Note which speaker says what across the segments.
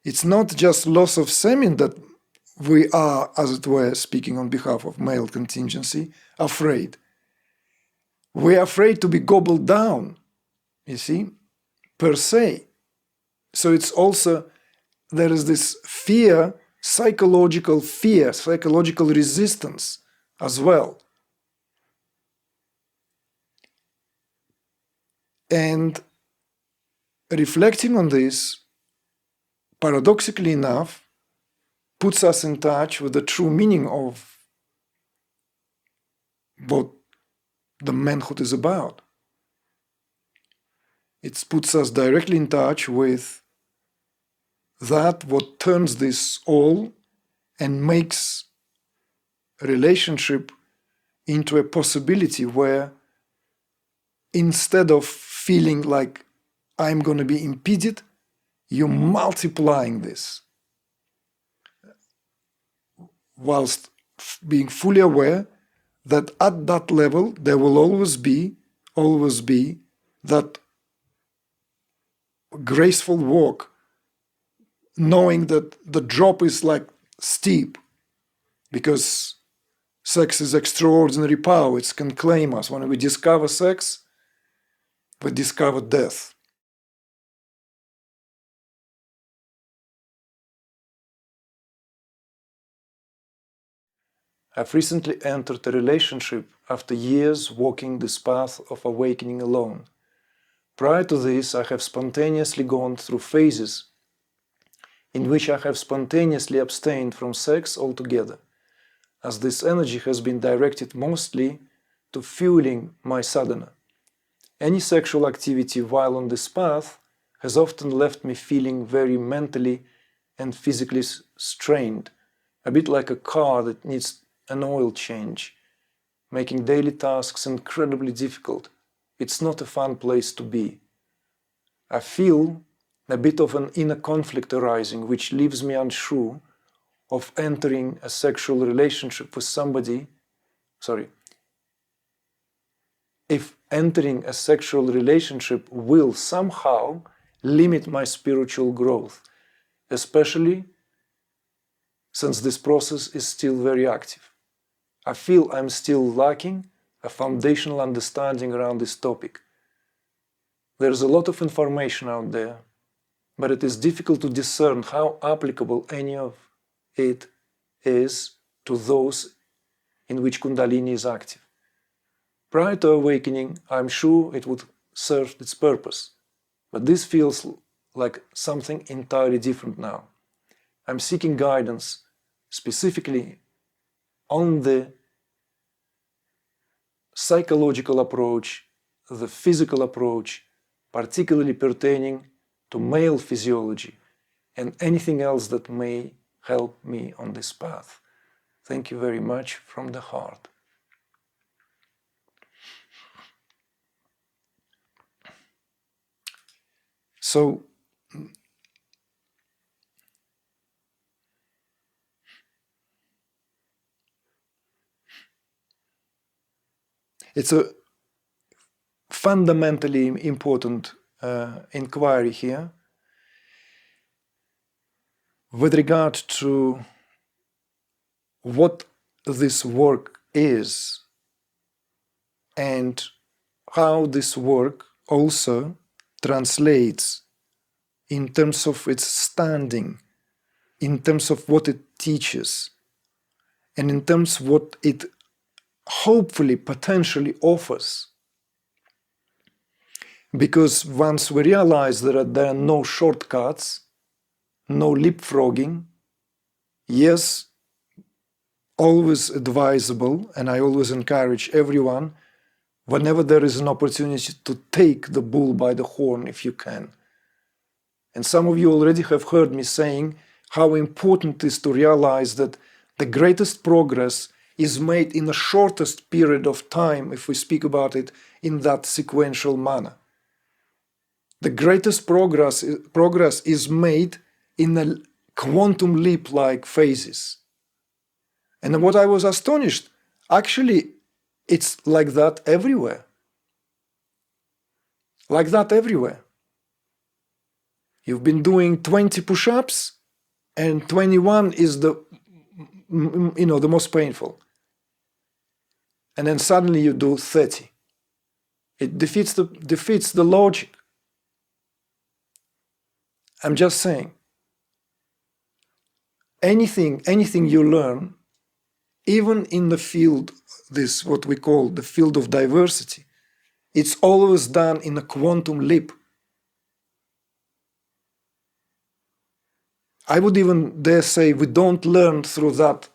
Speaker 1: It's not just loss of semen that we are, as it were, speaking on behalf of male contingency, afraid. We're afraid to be gobbled down, you see, per se. So it's also, there is this fear, psychological resistance as well. And reflecting on this, paradoxically enough, puts us in touch with the true meaning of what the manhood is about. It puts us directly in touch with that what turns this all and makes a relationship into a possibility where instead of feeling like I'm going to be impeded, you're multiplying this, whilst being fully aware that at that level there will always be that graceful walk, knowing that the drop is like steep, because sex is extraordinary power. It can claim us. When we discover sex, we discover death. I've recently entered a relationship after years walking this path of awakening alone. Prior to this, I have spontaneously gone through phases in which I have spontaneously abstained from sex altogether, as this energy has been directed mostly to fueling my sadhana. Any sexual activity while on this path has often left me feeling very mentally and physically strained, a bit like a car that needs an oil change, making daily tasks incredibly difficult. It's not a fun place to be. I feel a bit of an inner conflict arising, which leaves me unsure of entering a sexual relationship with somebody. If entering a sexual relationship will somehow limit my spiritual growth, especially since this process is still very active. I feel I'm still lacking a foundational understanding around this topic. There's a lot of information out there, but it is difficult to discern how applicable any of it is to those in which Kundalini is active. Prior to awakening, I'm sure it would serve its purpose, but this feels like something entirely different now. I'm seeking guidance specifically on the psychological approach, the physical approach, particularly pertaining to male physiology, and anything else that may help me on this path. Thank you very much from the heart. So, it's a fundamentally important inquiry here with regard to what this work is and how this work also translates in terms of its standing, in terms of what it teaches, and in terms of what it hopefully, potentially offers. Because once we realize that there are no shortcuts, no leapfrogging, yes, always advisable, and I always encourage everyone, whenever there is an opportunity, to take the bull by the horn if you can. And some of you already have heard me saying how important it is to realize that the greatest progress is made in the shortest period of time if we speak about it in that sequential manner. The greatest progress is made in a quantum leap-like phases. And what I was astonished, actually, it's like that everywhere. Like that everywhere. You've been doing 20 push-ups, and 21 is the most painful. And then suddenly you do 30. It defeats the logic. I'm just saying, anything you learn, even in the field, this what we call the field of diversity, it's always done in a quantum leap. I would even dare say we don't learn through that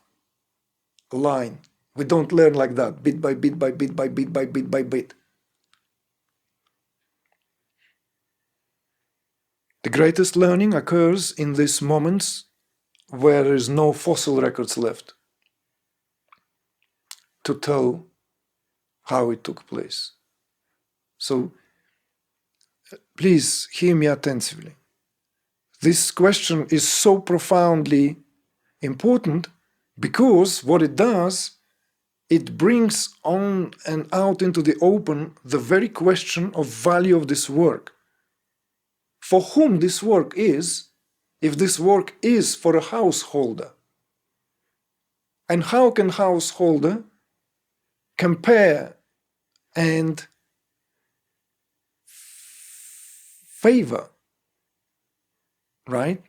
Speaker 1: line. We don't learn like that, bit by bit by bit by bit by bit by bit. The greatest learning occurs in these moments where there is no fossil records left to tell how it took place. So please hear me attentively. This question is so profoundly important because what it does, it brings on and out into the open the very question of value of this work. For whom this work is, if this work is for a householder. And how can householder compare and favor, right,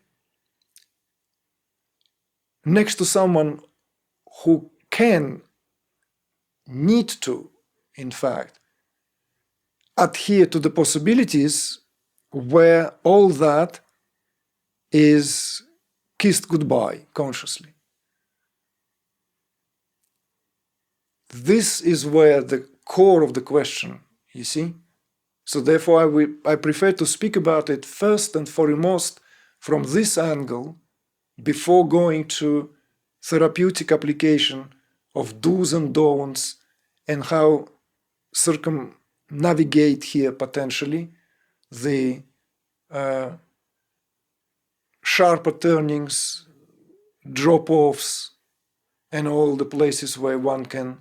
Speaker 1: next to someone who need to, in fact, adhere to the possibilities where all that is kissed goodbye consciously. This is where the core of the question, you see? So therefore I prefer to speak about it first and foremost from this angle before going to therapeutic application of do's and don'ts and how circumnavigate here potentially the sharper turnings, drop-offs, and all the places where one can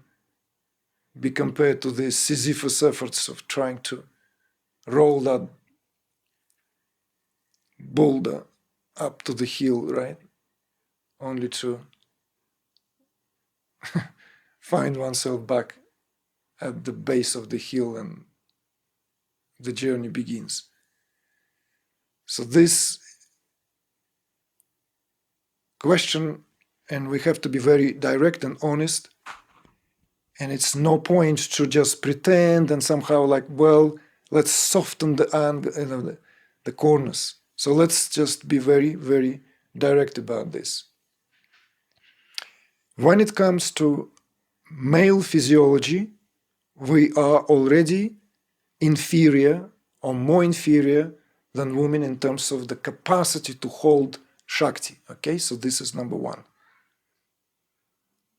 Speaker 1: be compared to the Sisyphus efforts of trying to roll that boulder up to the hill, right? Only to find oneself back at the base of the hill and the journey begins. So this question, and we have to be very direct and honest, and it's no point to just pretend and somehow like, well, let's soften the corners. So let's just be very, very direct about this. When it comes to male physiology, we are already inferior or more inferior than women in terms of the capacity to hold Shakti. Okay, so this is number one.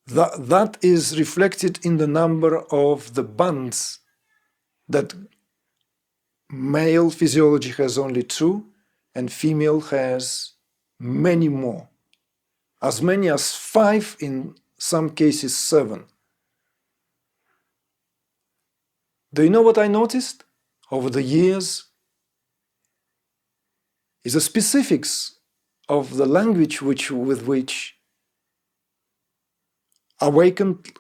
Speaker 1: That is reflected in the number of the bands that male physiology has only 2 and female has many more. As many as 5, in some cases 7. Do you know what I noticed over the years? Is the specifics of the language with which awakened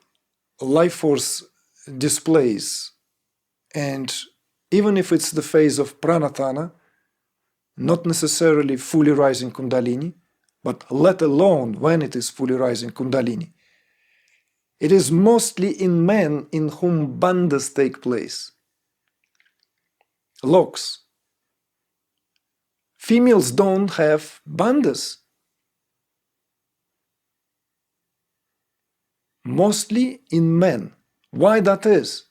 Speaker 1: life force displays, and even if it's the phase of pranatana, not necessarily fully rising kundalini, but let alone when it is fully rising kundalini, it is mostly in men in whom bandhas take place, locks. Females don't have bandhas. Mostly in men. Why that is?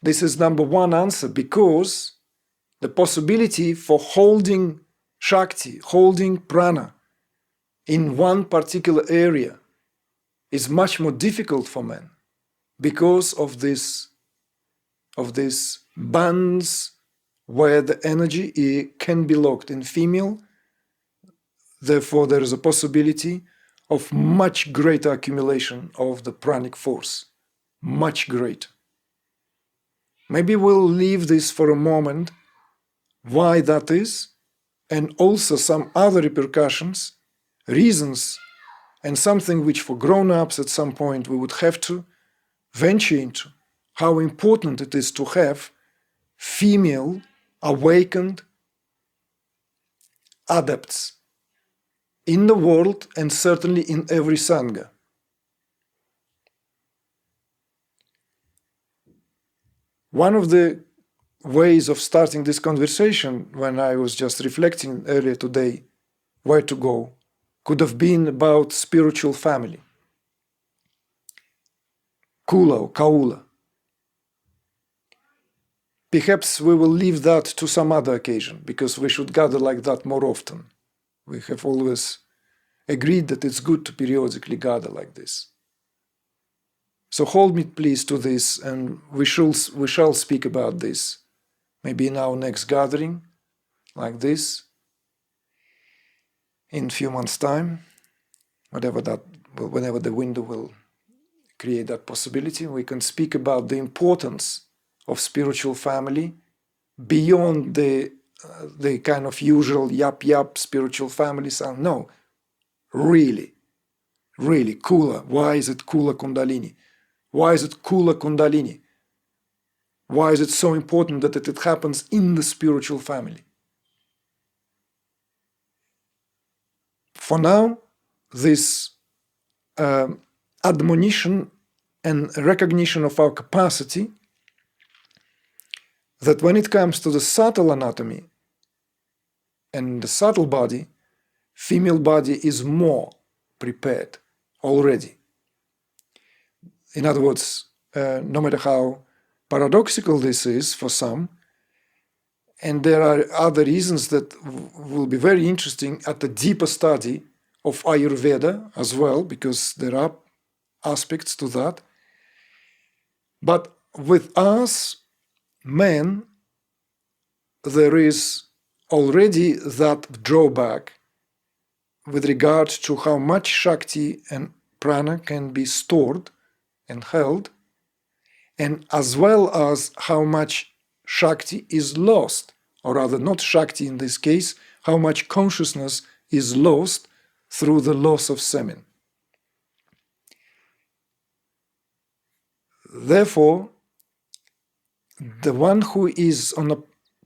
Speaker 1: This is number one answer, because the possibility for holding Shakti, holding prana in one particular area is much more difficult for men because of these bands where the energy can be locked in female. Therefore, there is a possibility of much greater accumulation of the pranic force, much greater. Maybe we'll leave this for a moment, why that is, and also some other repercussions, reasons, and something which for grown-ups at some point we would have to venture into, how important it is to have female awakened adepts in the world and certainly in every sangha. One of the ways of starting this conversation, when I was just reflecting earlier today where to go, could have been about spiritual family. Kula or kaula. Perhaps we will leave that to some other occasion, because we should gather like that more often. We have always agreed that it's good to periodically gather like this. So hold me please to this, and we shall speak about this, maybe in our next gathering, like this, in a few months' time, whenever the window will create that possibility. We can speak about the importance of spiritual family beyond the kind of usual yap spiritual families. No, really Kula. Why is it Kula Kundalini? Why is it Kula Kundalini? Why is it so important that it happens in the spiritual family? For now, this admonition and recognition of our capacity that when it comes to the subtle anatomy and the subtle body, female body is more prepared already. In other words, no matter how paradoxical this is for some, and there are other reasons that will be very interesting at the deeper study of Ayurveda as well, because there are aspects to that. But with us, men, there is already that drawback with regard to how much Shakti and Prana can be stored and held, and as well as how much Shakti is lost, or rather not Shakti in this case, how much consciousness is lost through the loss of semen. Therefore, the one who is on a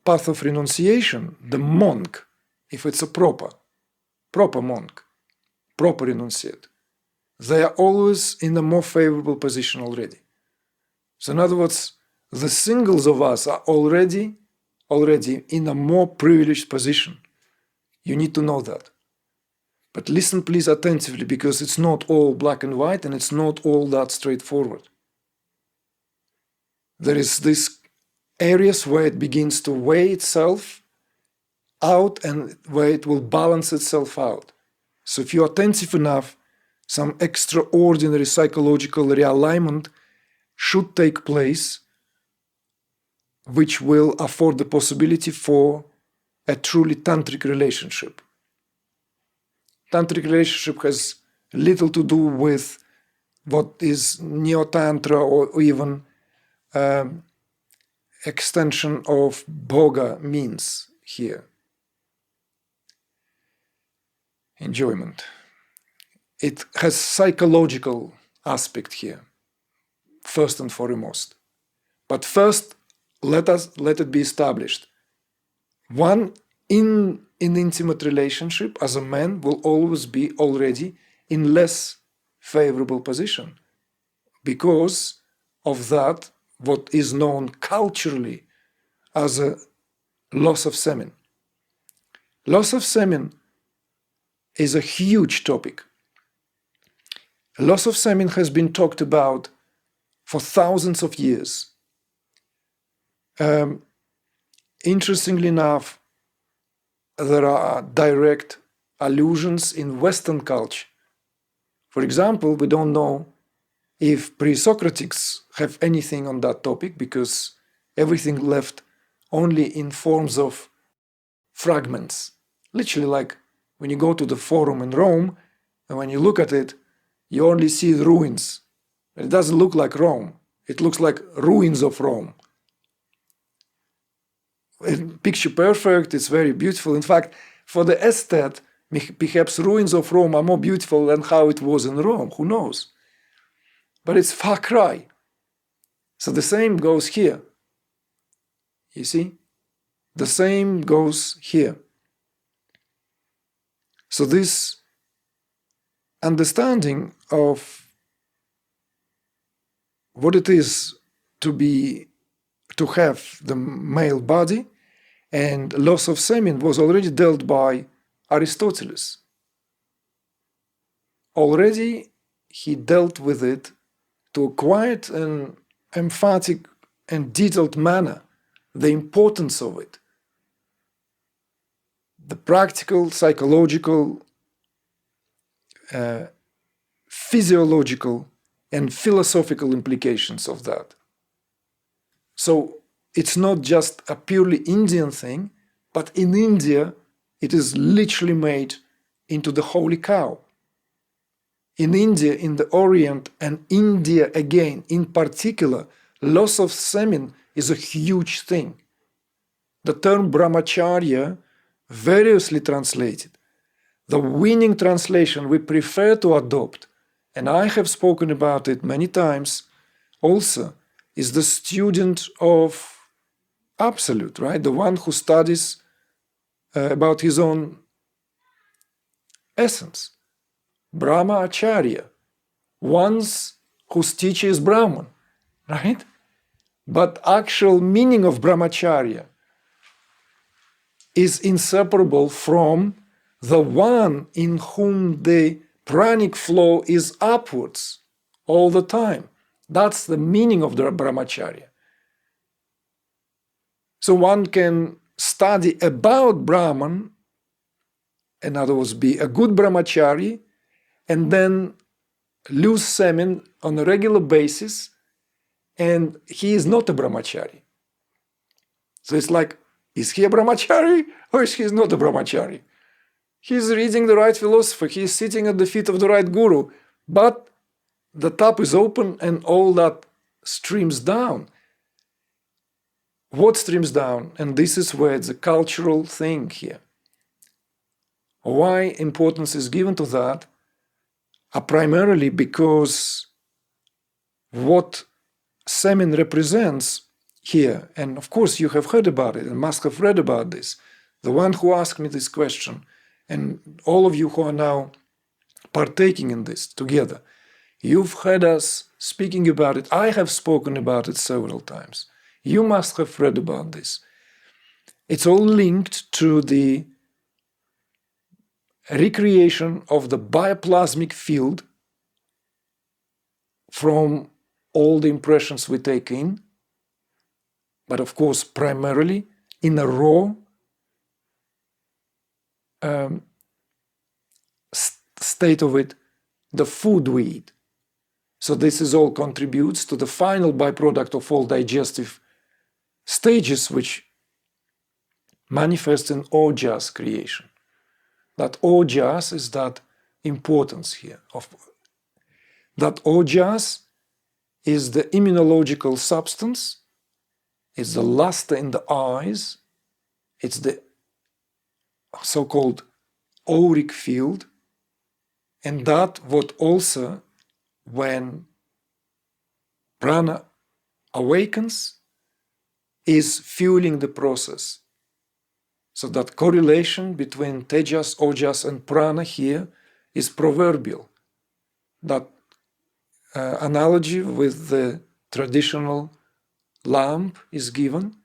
Speaker 1: path of renunciation, the monk, if it's a proper monk, proper renunciate, they are always in a more favorable position already. So in other words, the singles of us are already in a more privileged position. You need to know that. But listen please attentively, because it's not all black and white and it's not all that straightforward. There is this areas where it begins to weigh itself out and where it will balance itself out. So if you're attentive enough, some extraordinary psychological realignment should take place, which will afford the possibility for a truly tantric relationship. Tantric relationship has little to do with what is neo-tantra or even extension of bhoga means here. Enjoyment. It has psychological aspect here, first and foremost. But first, let it be established. One in an intimate relationship as a man will always be already in less favorable position because of that, what is known culturally as a loss of semen. Loss of semen is a huge topic. Loss of semen has been talked about for thousands of years. Interestingly enough, there are direct allusions in Western culture. For example, we don't know if pre-Socratics have anything on that topic because everything left only in forms of fragments. Literally like when you go to the Forum in Rome and when you look at it, you only see the ruins. It doesn't look like Rome. It looks like ruins of Rome. Picture perfect, it's very beautiful. In fact, For the aesthete, perhaps ruins of Rome are more beautiful than how it was in Rome, who knows? But it's far cry. So the same goes here. You see? The same goes here. So this understanding of what it is to have the male body and loss of semen was already dealt by Aristotle. Already he dealt with it to a quite an emphatic and detailed manner, the importance of it, the practical, psychological, physiological, and philosophical implications of that. So it's not just a purely Indian thing, but in India it is literally made into the holy cow. In India, in the Orient, and India again, in particular, loss of semen is a huge thing. The term Brahmacharya, variously translated, the winning translation we prefer to adopt, and I have spoken about it many times also, is the student of Absolute, right? The one who studies about his own essence. Brahmacharya, ones whose teacher is Brahman, right? But actual meaning of Brahmacharya is inseparable from the one in whom the pranic flow is upwards all the time. That's the meaning of the Brahmacharya. So one can study about Brahman, in other words, be a good Brahmachari, and then lose semen on a regular basis, and he is not a Brahmachari. So it's like, is he a Brahmachari or is he not a Brahmachari? He's reading the right philosophy, he's sitting at the feet of the right guru, but the tap is open and all that streams down. What streams down? And this is where it's a cultural thing here. Why importance is given to that? Primarily because what semen represents here, and of course you have heard about it and must have read about this, the one who asked me this question, and all of you who are now partaking in this together, you've heard us speaking about it. I have spoken about it several times. You must have read about this. It's all linked to the recreation of the bioplasmic field from all the impressions we take in, but of course primarily in a raw state of it, the food we eat. So this is all contributes to the final byproduct of all digestive stages which manifest in ojas creation. That ojas is that importance here. That ojas is the immunological substance, it's the luster in the eyes, it's the so-called auric field, and that what also, when prana awakens, is fueling the process. So that correlation between tejas, ojas, and prana here is proverbial. That analogy with the traditional lamp is given,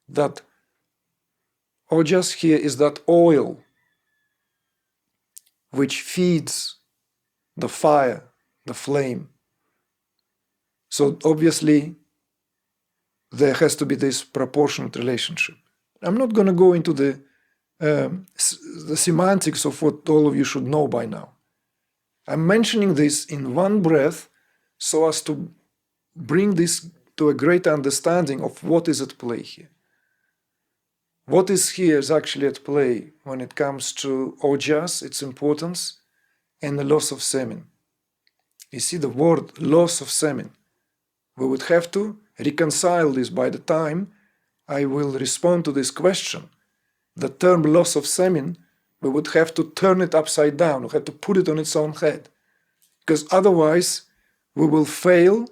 Speaker 1: that ojas here is that oil which feeds the fire, the flame. So obviously there has to be this proportionate relationship. I'm not going to go into the semantics of what all of you should know by now. I'm mentioning this in one breath so as to bring this to a greater understanding of what is at play here. What is here is actually at play when it comes to ojas, its importance, and the loss of semen. You see the word loss of semen. We would have to reconcile this by the time I will respond to this question. The term loss of semen We would have to turn it upside down. We have to put it on its own head. Because otherwise, we will fail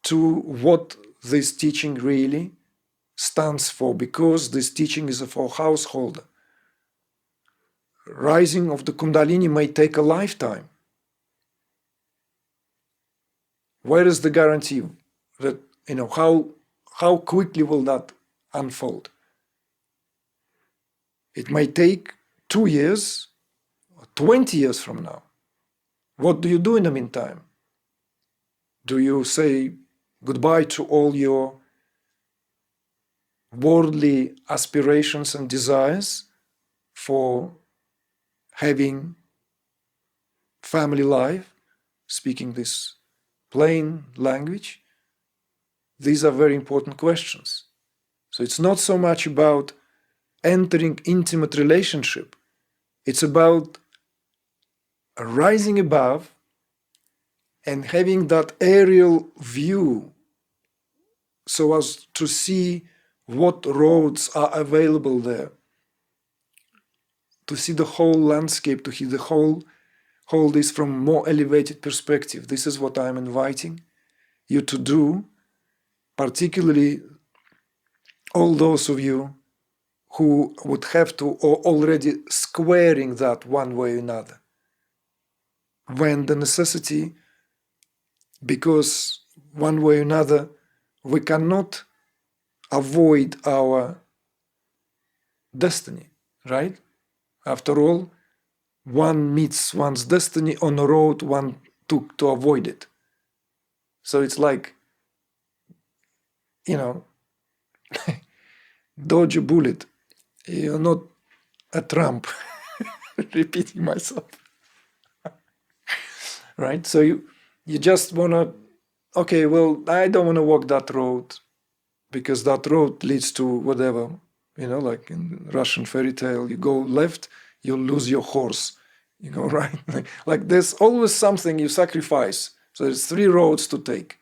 Speaker 1: to what this teaching really stands for, because this teaching is for householder. Rising of the Kundalini may take a lifetime. Where is the guarantee that, how quickly will that unfold? It may take 2 years, or 20 years from now. What do you do in the meantime? Do you say goodbye to all your worldly aspirations and desires for having family life, speaking this plain language? These are very important questions. So it's not so much about entering intimate relationship. It's about rising above and having that aerial view so as to see what roads are available there, to see the whole landscape, to see the whole this from more elevated perspective. This is what I'm inviting you to do, particularly all those of you who would have to, or already squaring that one way or another. When the necessity, because one way or another, we cannot avoid our destiny, right? After all, one meets one's destiny on a road one took to avoid it. So it's like, dodge a bullet. You're not a Trump. Repeating myself. Right? So you just want to, okay, well, I don't want to walk that road because that road leads to whatever, like in Russian fairy tale, you go left, you'll lose your horse. You go right. Like there's always something you sacrifice. So there's 3 roads to take.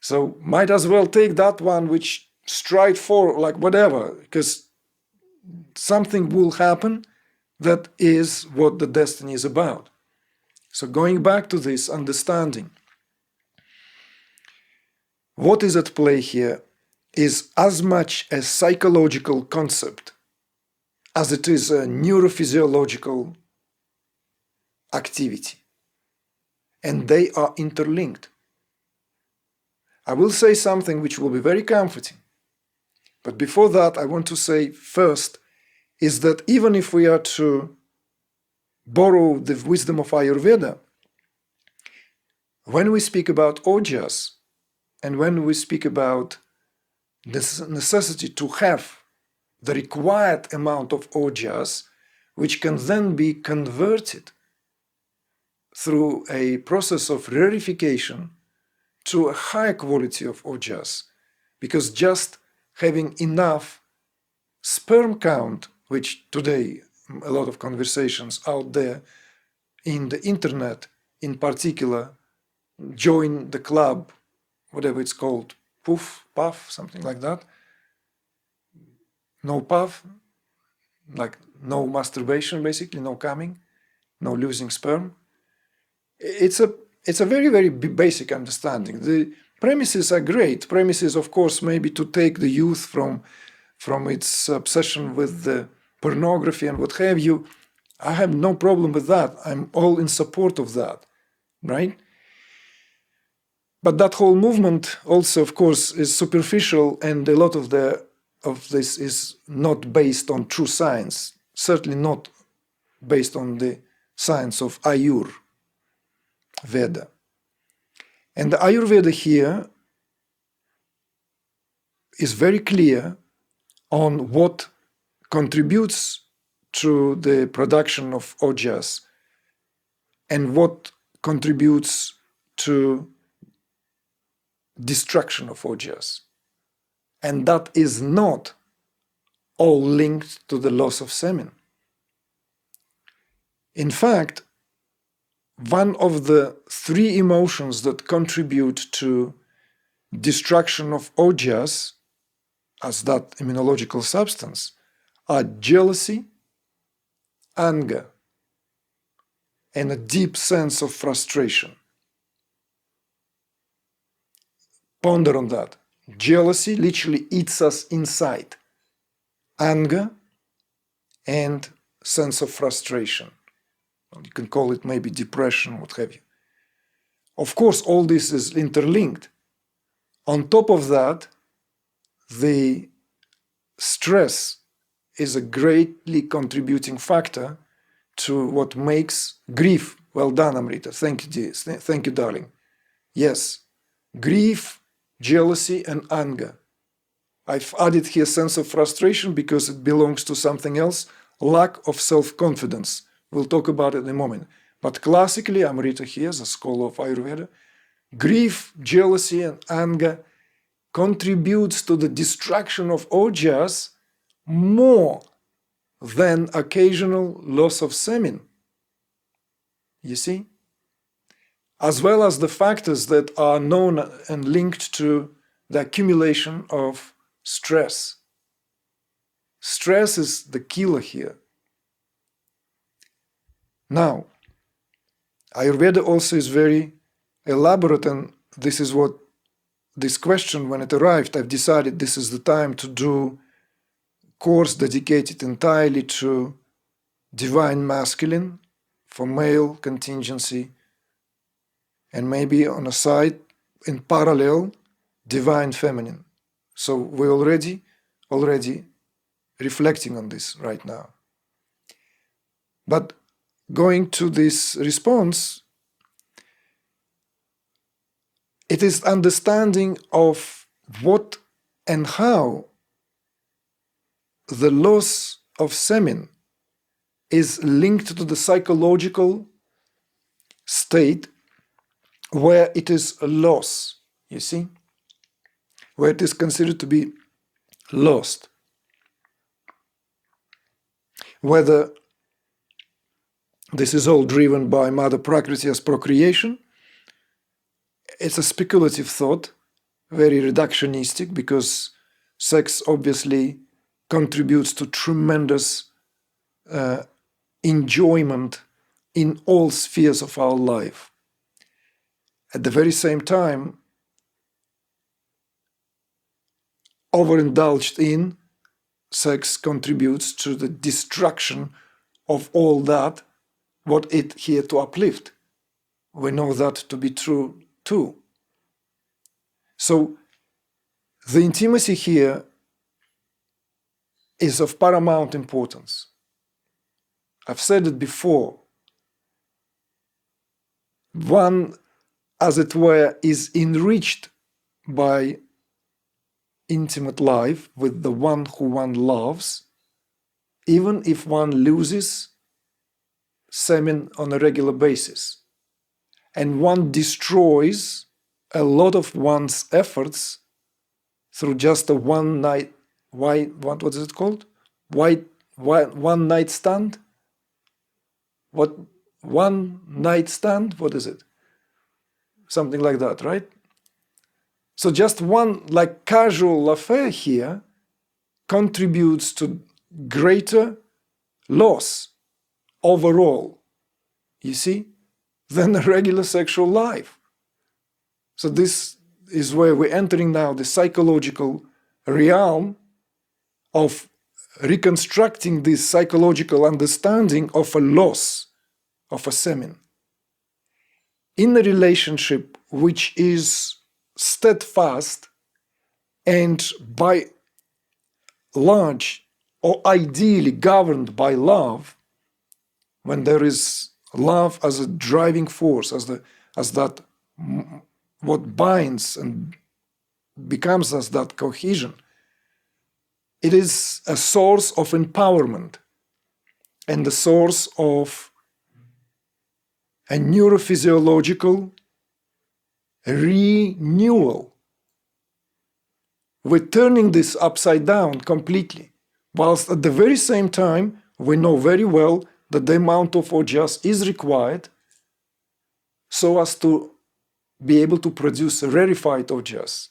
Speaker 1: So might as well take that one which stride for, like whatever, because something will happen that is what the destiny is about. So going back to this understanding, what is at play here is as much a psychological concept as it is a neurophysiological activity. And they are interlinked. I will say something which will be very comforting. But before that, I want to say first is that even if we are to borrow the wisdom of Ayurveda, when we speak about ojas and when we speak about the necessity to have the required amount of ojas, which can then be converted through a process of rarefication to a higher quality of ojas, because just having enough sperm count, which today a lot of conversations out there in the internet in particular, join the club, whatever it's called, puff, something like that. No puff, like no masturbation basically, no coming, no losing sperm. It's a very, very basic understanding. The premises are great. Premises, of course, maybe to take the youth from its obsession with the pornography and what have you. I have no problem with that. I'm all in support of that, right? But that whole movement also, of course, is superficial, and a lot of this is not based on true science, certainly not based on the science of Ayurveda. And the Ayurveda here is very clear on what contributes to the production of ojas and what contributes to destruction of ojas. And that is not all linked to the loss of semen. In fact, one of the 3 emotions that contribute to destruction of ojas as that immunological substance are jealousy, anger, and a deep sense of frustration. Ponder on that. Jealousy literally eats us inside. Anger and sense of frustration. You can call it maybe depression, what have you. Of course, all this is interlinked. On top of that, the stress is a greatly contributing factor to what makes grief. Well done, Amrita. Thank you, dear. Thank you, darling. Yes, grief, jealousy, and anger. I've added here sense of frustration because it belongs to something else, lack of self-confidence. We'll talk about it in a moment. But classically, Amrita here, as a scholar of Ayurveda, grief, jealousy, and anger contributes to the destruction of ojas more than occasional loss of semen. You see? As well as the factors that are known and linked to the accumulation of stress. Stress is the killer here. Now, Ayurveda also is very elaborate, and this is what this question, when it arrived, I've decided this is the time to do a course dedicated entirely to divine masculine for male contingency, and maybe on a side, in parallel, divine feminine. So we're already reflecting on this right now. But going to this response, it is understanding of what and how the loss of semen is linked to the psychological state where it is a loss, you see? Where it is considered to be lost. Whether this is all driven by Mother Prakriti as procreation, it's a speculative thought, very reductionistic, because sex obviously contributes to tremendous enjoyment in all spheres of our life. At the very same time, overindulged in sex contributes to the destruction of all that what it here to uplift. We know that to be true too. So the intimacy here is of paramount importance. I've said it before. One, as it were, is enriched by intimate life with the one who one loves, even if one loses semen on a regular basis. And one destroys a lot of one's efforts through just a one night, what is it called? One night stand? What? One night stand? What is it? Something like that, right? So just one like casual affair here contributes to greater loss overall, you see, than a regular sexual life. So this is where we're entering now, the psychological realm of reconstructing this psychological understanding of a loss of a semen in a relationship which is steadfast and by large or ideally governed by love. When there is love as a driving force, as that what binds and becomes as that cohesion, it is a source of empowerment and a source of a neurophysiological renewal. We're turning this upside down completely, whilst at the very same time we know very well that the amount of ojas is required so as to be able to produce rarefied ojas.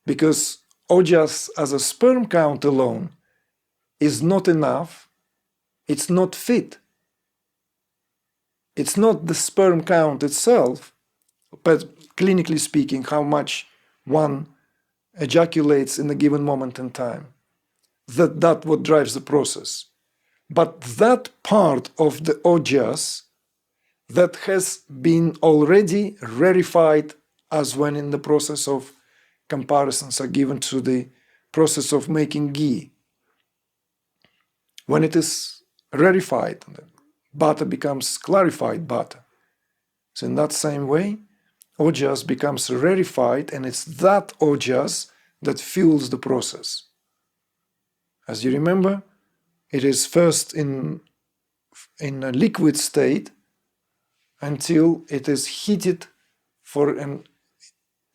Speaker 1: Because ojas as a sperm count alone is not enough It's not fit. It's not the sperm count itself, but clinically speaking, how much one ejaculates in a given moment in time. That's what drives the process. But that part of the ojas that has been already rarefied, as when in the process of comparisons are given to the process of making ghee. When it is rarefied, butter becomes clarified butter. So in that same way, ojas becomes rarefied, and it's that ojas that fuels the process. As you remember, it is first in a liquid state until it is heated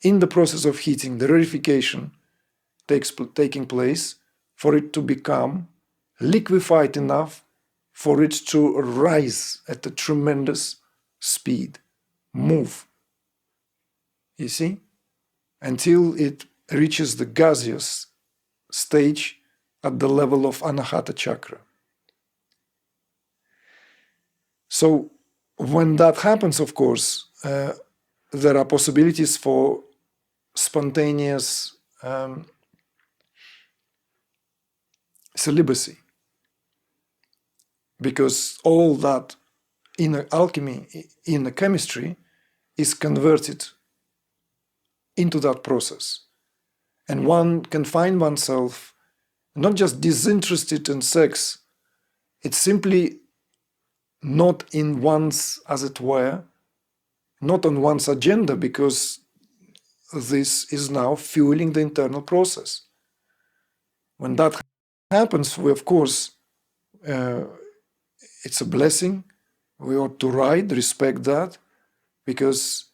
Speaker 1: in the process of heating, the rarefication taking place for it to become liquefied enough for it to rise at a tremendous speed, move, you see, until it reaches the gaseous stage at the level of Anahata chakra. So when that happens, of course, there are possibilities for spontaneous celibacy, because all that inner alchemy, inner chemistry, is converted into that process. And one can find oneself not just disinterested in sex, it's simply not in one's, as it were, not on one's agenda, because this is now fueling the internal process. When that happens, we, of course, it's a blessing. We ought to respect that, because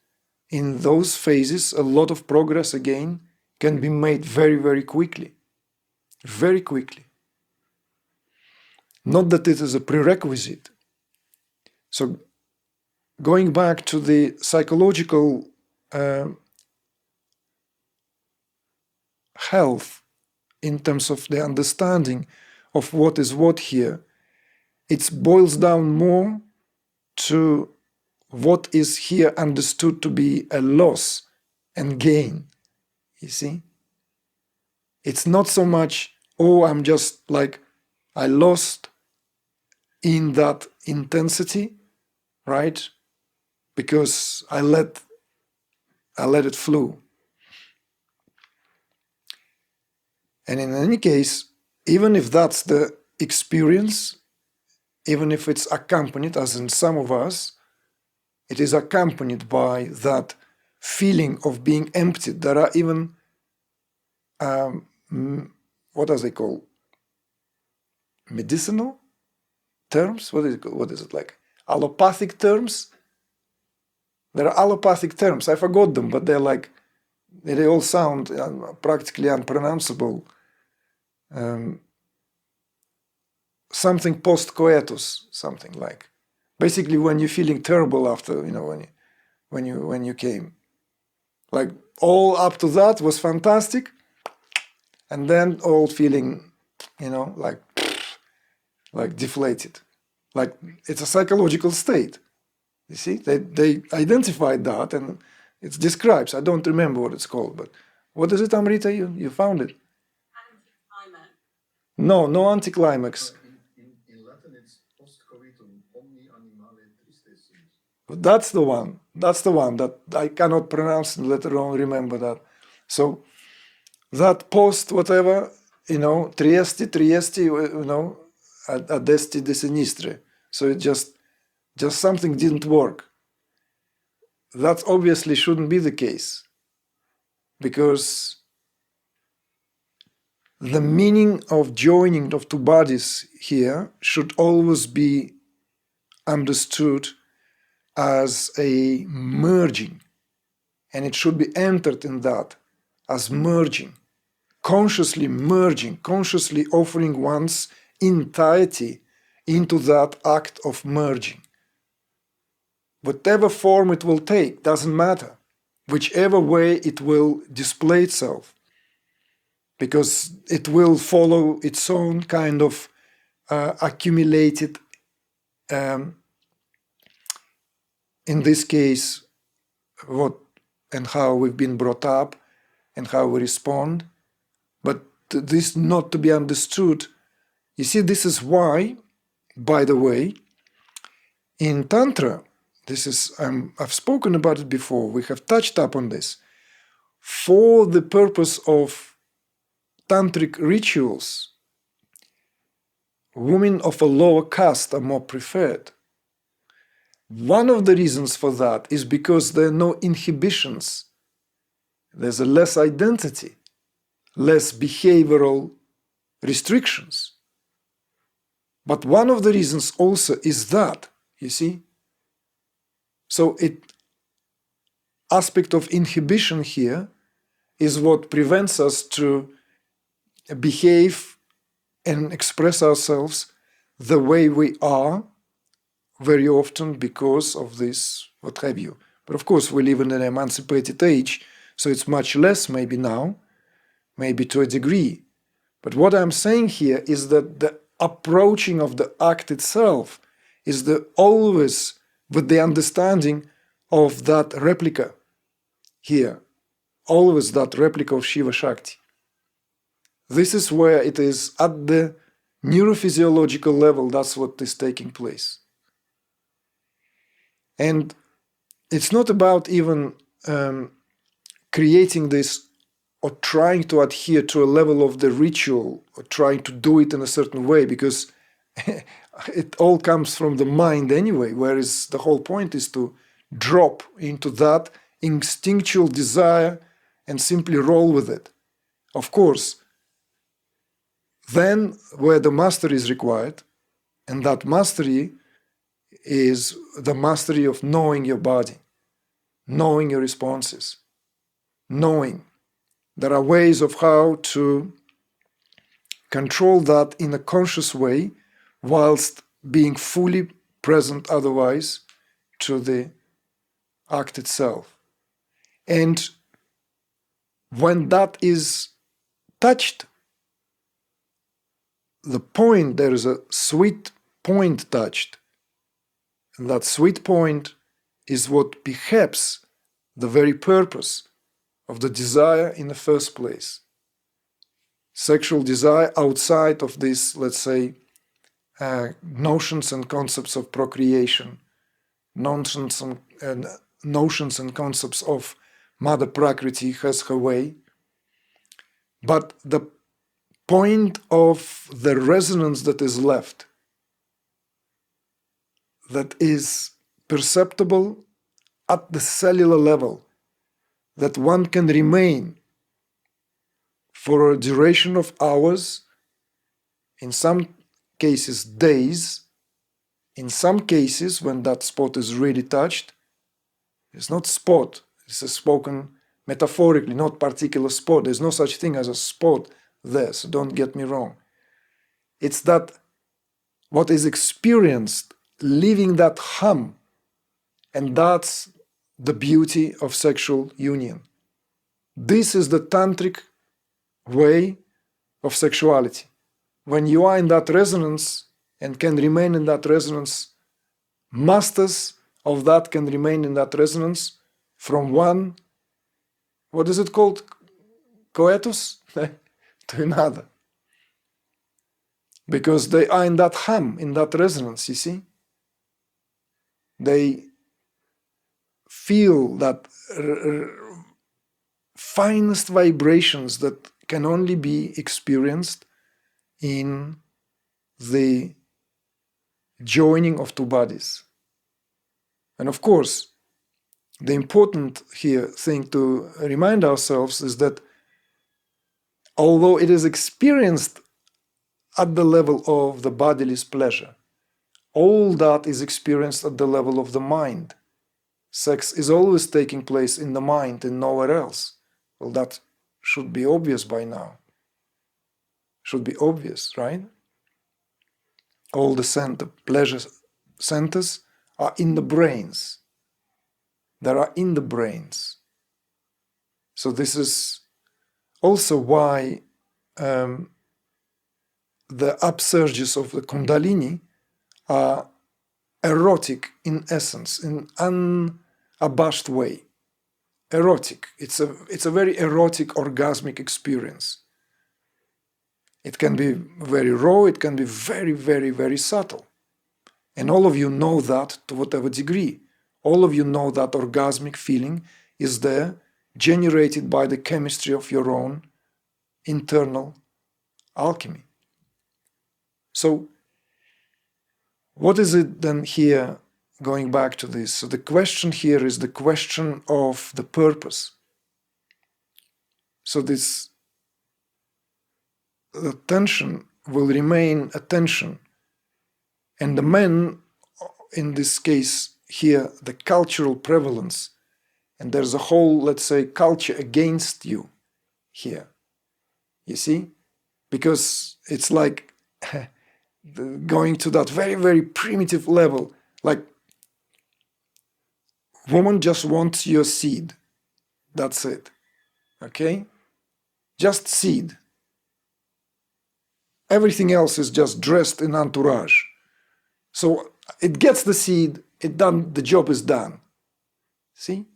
Speaker 1: in those phases, a lot of progress again can be made very, very quickly. Very quickly. Not that it is a prerequisite. So going back to the psychological health in terms of the understanding of what is what here, it boils down more to what is here understood to be a loss and gain, you see? It's not so much, oh, I'm just like, I lost in that intensity, right? Because I let it flow. And in any case, even if that's the experience, even if it's accompanied, as in some of us, it is accompanied by that feeling of being emptied. There are even, what are they called? Medicinal terms? What is it like? Allopathic terms? There are allopathic terms. I forgot them, but they're like, they all sound practically unpronounceable. Something post-coitus, something like. Basically, when you're feeling terrible after, when you came. Like, all up to that was fantastic, and then all feeling, like deflated. Like, it's a psychological state. You see, they identified that, and it describes. I don't remember what it's called, but what is it, Amrita? You found it?
Speaker 2: Anticlimax.
Speaker 1: No anticlimax.
Speaker 3: In Latin, it's post-coitum omni animale tristes.
Speaker 1: That's the one. That's the one that I cannot pronounce, let alone remember that. So that post whatever, triesti, adesti de sinistre. So it just something didn't work. That obviously shouldn't be the case, because the meaning of joining of two bodies here should always be understood as a merging, and it should be entered in that as merging, consciously offering one's entirety into that act of merging. Whatever form it will take, doesn't matter. Whichever way it will display itself, because it will follow its own kind of accumulated, in this case, what and how we've been brought up and how we respond. But this not to be understood. You see, this is why, by the way, in Tantra, this is I've spoken about it before, we have touched upon this. For the purpose of tantric rituals, women of a lower caste are more preferred. One of the reasons for that is because there are no inhibitions. There's a less identity, less behavioral restrictions. But one of the reasons also is that, you see. So aspect of inhibition here is what prevents us to behave and express ourselves the way we are very often because of this, what have you. But of course, we live in an emancipated age, so it's much less maybe now, maybe to a degree. But what I'm saying here is that the approaching of the act itself is always with the understanding of that replica here, always that replica of Shiva Shakti. This is where it is at the neurophysiological level, that's what is taking place. And it's not about even creating this or trying to adhere to a level of the ritual or trying to do it in a certain way, because it all comes from the mind anyway, whereas the whole point is to drop into that instinctual desire and simply roll with it. Of course, then where the mastery is required, and that mastery is the mastery of knowing your body, knowing your responses, knowing there are ways of how to control that in a conscious way whilst being fully present otherwise to the act itself. And when that is touched, the point, there is a sweet point touched. And that sweet point is what perhaps the very purpose of the desire in the first place. Sexual desire outside of this, let's say, notions and concepts of procreation, notions and concepts of Mother Prakriti has her way, but the point of the resonance that is left, that is perceptible at the cellular level, that one can remain for a duration of hours, in some cases days, in some cases when that spot is really touched. It's not spot, it's spoken metaphorically, not particular spot. There's no such thing as a spot there, so don't get me wrong. It's that what is experienced, leaving that hum, and that's the beauty of sexual union. This is the tantric way of sexuality. When you are in that resonance and can remain in that resonance, masters of that can remain in that resonance from one, what is it called? Coetus? To another. Because they are in that hum, in that resonance, you see? They feel that finest vibrations that can only be experienced in the joining of two bodies. And of course, the important here thing to remind ourselves is that although it is experienced at the level of the bodily pleasure, all that is experienced at the level of the mind. Sex is always taking place in the mind and nowhere else. Well, that should be obvious by now. Should be obvious, right? All the pleasure centers are in the brains. They are in the brains. So this is also why the upsurges of the Kundalini are erotic in essence, in unabashed way. Erotic. It's a very erotic, orgasmic experience. It can be very raw, it can be very, very, very subtle. And all of you know that to whatever degree. All of you know that orgasmic feeling is there, generated by the chemistry of your own internal alchemy. So, what is it then here, going back to this? So the question here is the question of the purpose. So this attention will remain attention. And the man, in this case here, the cultural prevalence, and there's a whole, let's say, culture against you here. You see? Because it's like going to that very, very primitive level. Like, woman just wants your seed. That's it. Okay? Just seed. Everything else is just dressed in entourage. So it gets the seed, the job is done. See?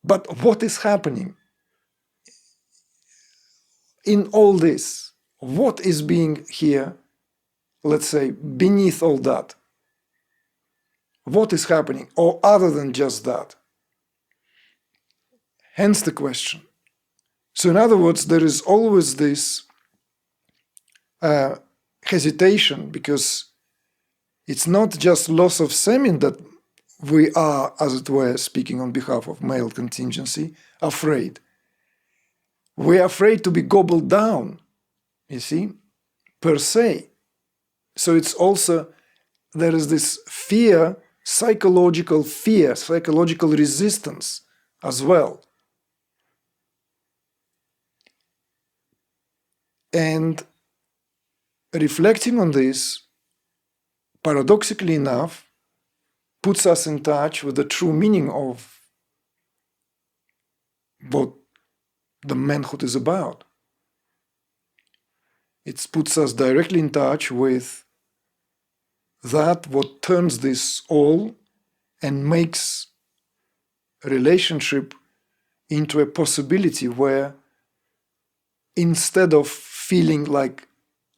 Speaker 1: But what is happening in all this? What is being here, let's say, beneath all that? What is happening? Or other than just that? Hence the question. So in other words, there is always this hesitation, because it's not just loss of semen that we are, as it were, speaking on behalf of male contingency, afraid. We're afraid to be gobbled down, you see, per se. So it's also, there is this fear, psychological resistance as well. And reflecting on this, paradoxically enough, puts us in touch with the true meaning of what the manhood is about. It puts us directly in touch with that what turns this all and makes a relationship into a possibility where, instead of feeling like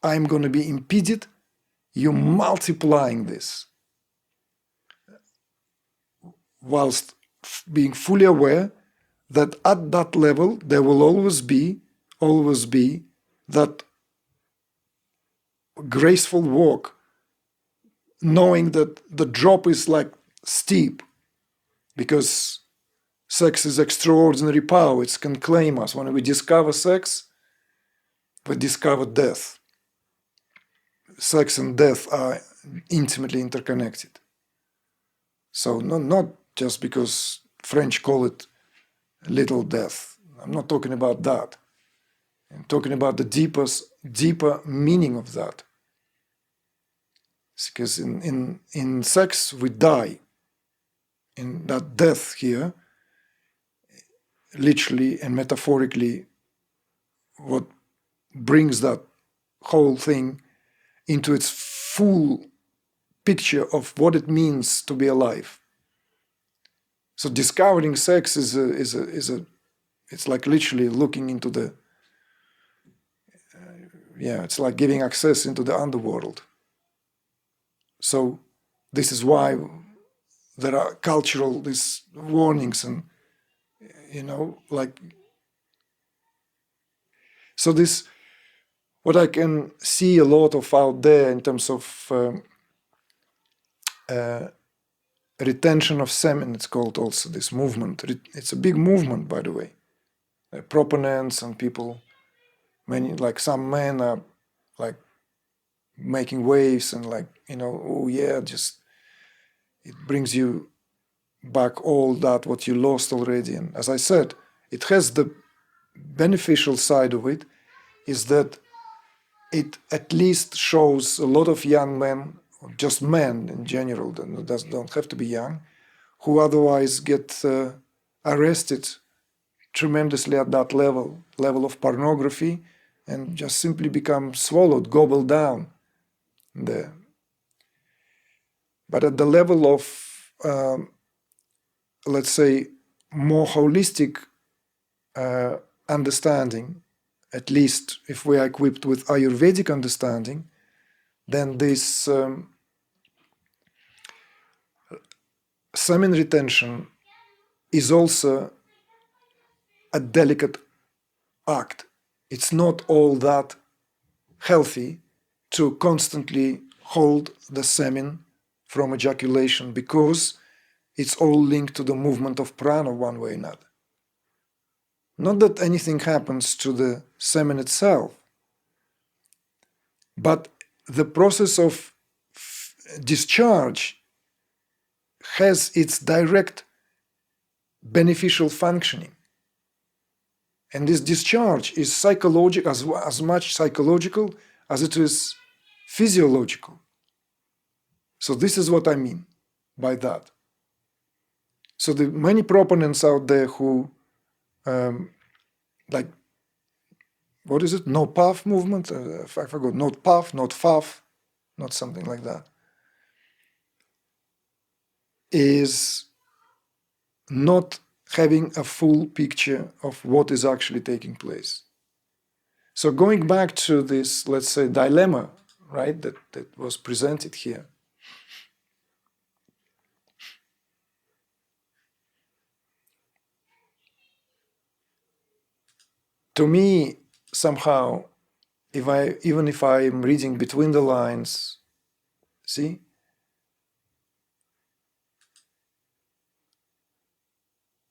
Speaker 1: I'm going to be impeded, you're multiplying this, whilst being fully aware that at that level there will always be that graceful walk, knowing that the drop is like steep, because sex is extraordinary power. It can claim us. When we discover sex, we discover death. Sex and death are intimately interconnected. So not just because French call it little death. I'm not talking about that. I'm talking about the deeper meaning of that. It's because in sex we die. In that death here, literally and metaphorically, what brings that whole thing into its full picture of what it means to be alive. So discovering sex is it's like literally looking into the it's like giving access into the underworld. So this is why there are cultural these warnings, and like, so this, what I can see a lot of out there in terms of retention of semen, it's called also this movement. It's a big movement, by the way. Proponents and people, many, like some men are like making waves and like, oh yeah, just it brings you back all that what you lost already. And as I said, it has the beneficial side of it, is that it at least shows a lot of young men, or just men in general, don't have to be young, who otherwise get arrested tremendously at that level of pornography, and just simply become swallowed, gobbled down there. But at the level of, let's say, more holistic understanding, at least if we are equipped with Ayurvedic understanding, then this semen retention is also a delicate act. It's not all that healthy to constantly hold the semen from ejaculation, because it's all linked to the movement of prana one way or another. Not that anything happens to the semen itself, but the process of discharge has its direct beneficial functioning. And this discharge is psychological, as much psychological as it is physiological. So this is what I mean by that. So the many proponents out there who, like, what is it? No puff movement? I forgot. Not puff, not fuff, not something like that. Is not having a full picture of what is actually taking place. So going back to this, let's say, dilemma, right, that was presented here. To me, somehow, even if I am reading between the lines, see,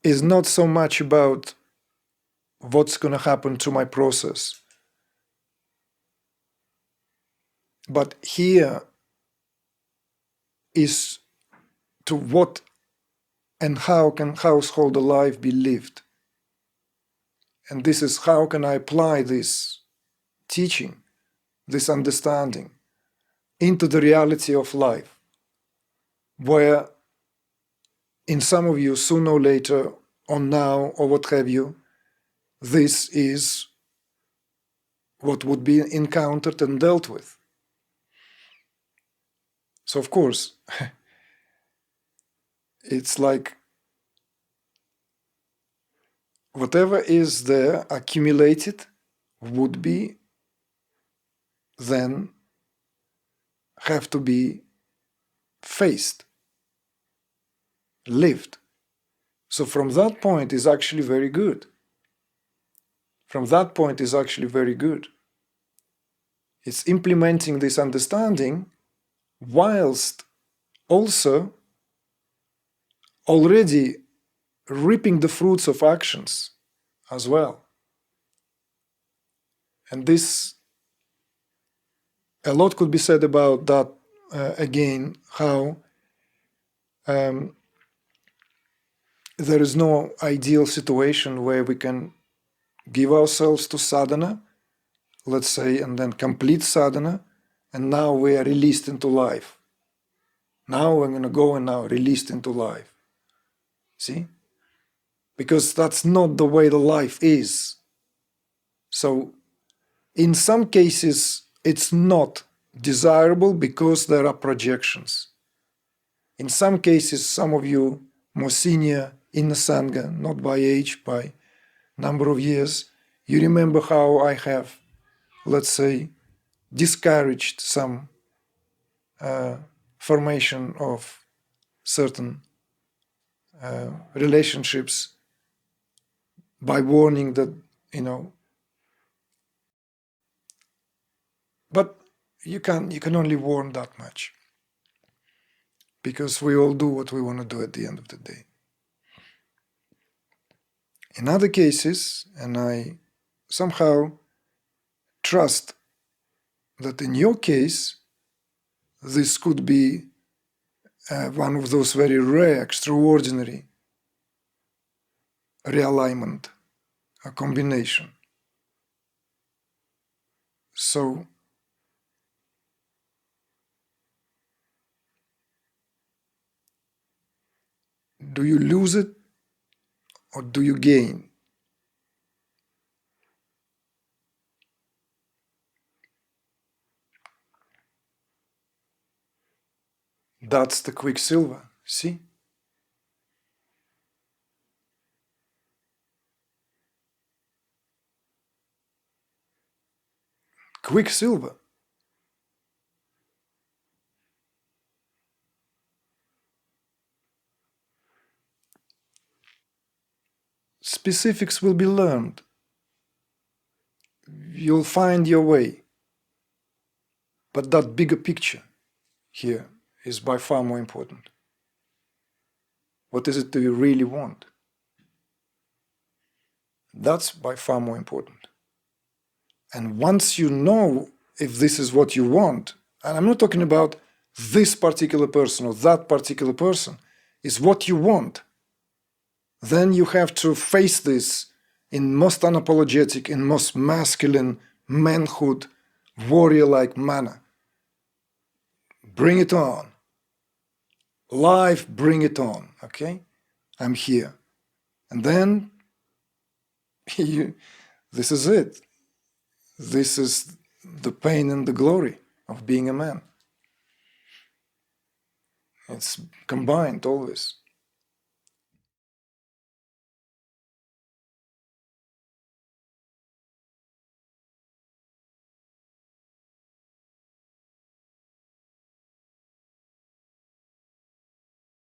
Speaker 1: is not so much about what's going to happen to my process, but here is to what and how can household life be lived. And this is how can I apply this teaching, this understanding into the reality of life, where in some of you, sooner or later, or now, or what have you, this is what would be encountered and dealt with. So, of course, it's like whatever is there accumulated would be then have to be faced, lived. So from that point is actually very good. From that point is actually very good. It's implementing this understanding whilst also already reaping the fruits of actions as well. And this, a lot could be said about that again, how there is no ideal situation where we can give ourselves to sadhana, let's say, and then complete sadhana, and now we are released into life. Now we're going to go and now released into life. See? Because that's not the way the life is. So in some cases, it's not desirable because there are projections. In some cases, some of you more senior in the sangha, not by age, by number of years, you remember how I have, let's say, discouraged some formation of certain relationships by warning that, but you can only warn that much, because we all do what we want to do at the end of the day. In other cases, and I somehow trust that in your case, this could be one of those very rare, extraordinary realignment, a combination. So do you lose it or do you gain? That's the quicksilver. See? Quicksilver. Specifics will be learned. You'll find your way. But that bigger picture here is by far more important. What is it do you really want? That's by far more important. And once you know if this is what you want, and I'm not talking about this particular person or that particular person, is what you want, then you have to face this in most unapologetic, in most masculine, manhood, warrior-like manner. Bring it on. Life, bring it on, okay? I'm here. And then, this is it. This is the pain and the glory of being a man. It's combined always.